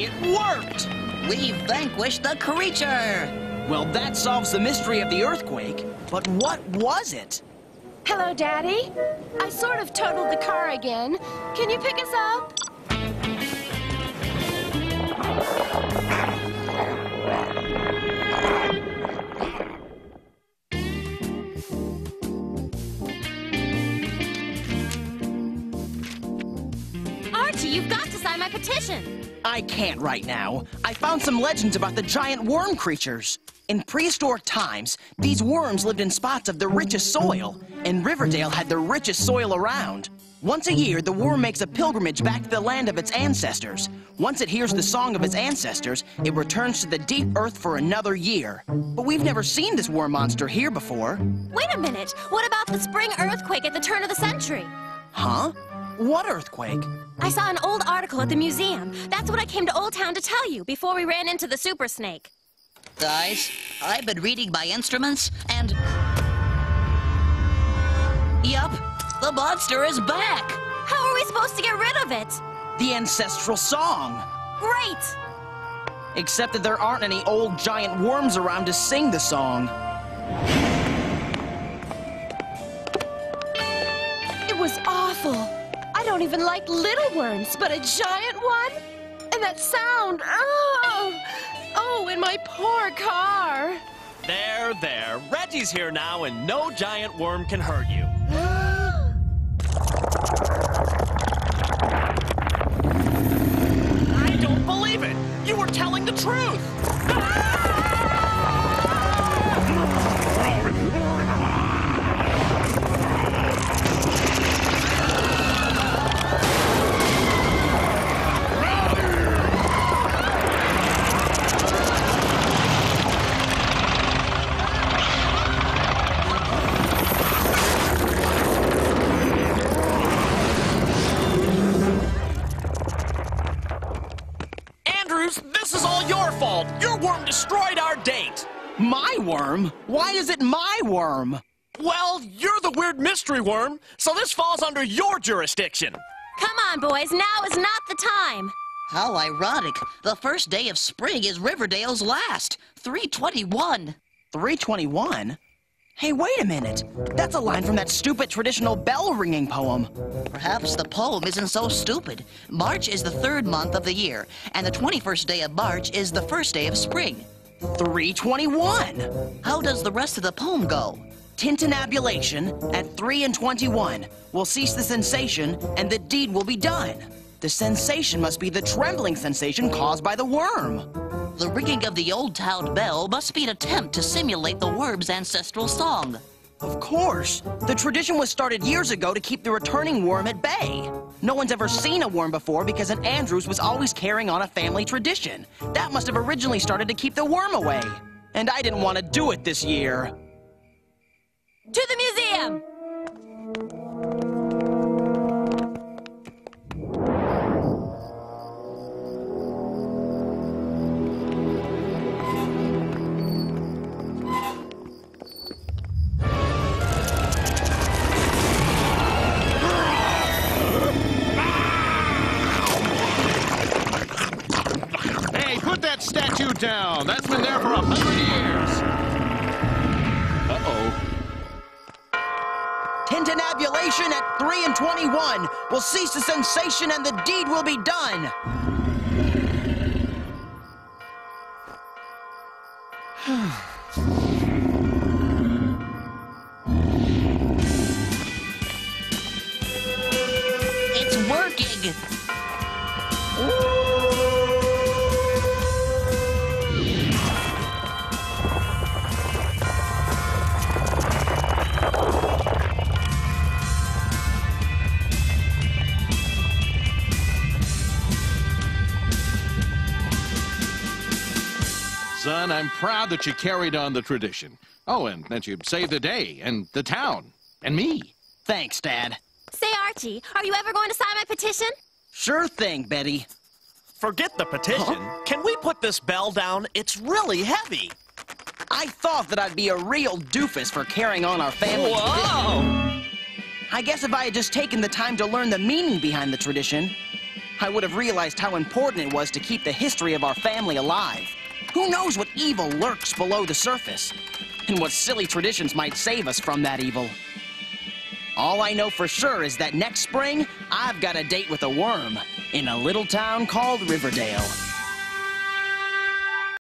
It worked! We vanquished the creature! Well, that solves the mystery of the earthquake. But what was it? Hello, Daddy. I sort of totaled the car again. Can you pick us up? Archie, you've got to sign my petition. I can't right now. I found some legends about the giant worm creatures. In prehistoric times, these worms lived in spots of the richest soil, and Riverdale had the richest soil around. Once a year, the worm makes a pilgrimage back to the land of its ancestors. Once it hears the song of its ancestors, it returns to the deep earth for another year. But we've never seen this worm monster here before. Wait a minute. What about the spring earthquake at the turn of the century? Huh? What earthquake? I saw an old article at the museum. That's what I came to Old Town to tell you before we ran into the super snake. Guys, I've been reading my instruments, and... Yup, the monster is back! How are we supposed to get rid of it? The ancestral song. Great! Except that there aren't any old giant worms around to sing the song. It was awful. I don't even like little worms, but a giant one? And that sound, oh! Oh, in my poor car. There. Reggie's here now, and no giant worm can hurt you. I don't believe it! You were telling the truth! This is all your fault! Your worm destroyed our date! My worm? Why is it my worm? Well, you're the weird mystery worm, so this falls under your jurisdiction. Come on, boys. Now is not the time. How ironic. The first day of spring is Riverdale's last. 3/21. 3/21? Hey, wait a minute. That's a line from that stupid traditional bell-ringing poem. Perhaps the poem isn't so stupid. March is the 3rd month of the year, and the 21st day of March is the first day of spring. 3/21. How does the rest of the poem go? Tintinabulation at 3/21 will cease the sensation, and the deed will be done. The sensation must be the trembling sensation caused by the worm. The ringing of the Old Town bell must be an attempt to simulate the worm's ancestral song. Of course. The tradition was started years ago to keep the returning worm at bay. No one's ever seen a worm before because Aunt Andrews was always carrying on a family tradition. That must have originally started to keep the worm away. And I didn't want to do it this year. To the museum! Statue down. That's been there for 100 years. Uh-oh. Tintinabulation at 3/21 will cease the sensation and the deed will be done. It's working! Son, I'm proud that you carried on the tradition. Oh, and that you saved the day, and the town, and me. Thanks, Dad. Say, Archie, are you ever going to sign my petition? Sure thing, Betty. Forget the petition. Huh? Can we put this bell down? It's really heavy. I thought that I'd be a real doofus for carrying on our family tradition. I guess if I had just taken the time to learn the meaning behind the tradition, I would have realized how important it was to keep the history of our family alive. Who knows what evil lurks below the surface? And what silly traditions might save us from that evil? All I know for sure is that next spring, I've got a date with a worm in a little town called Riverdale.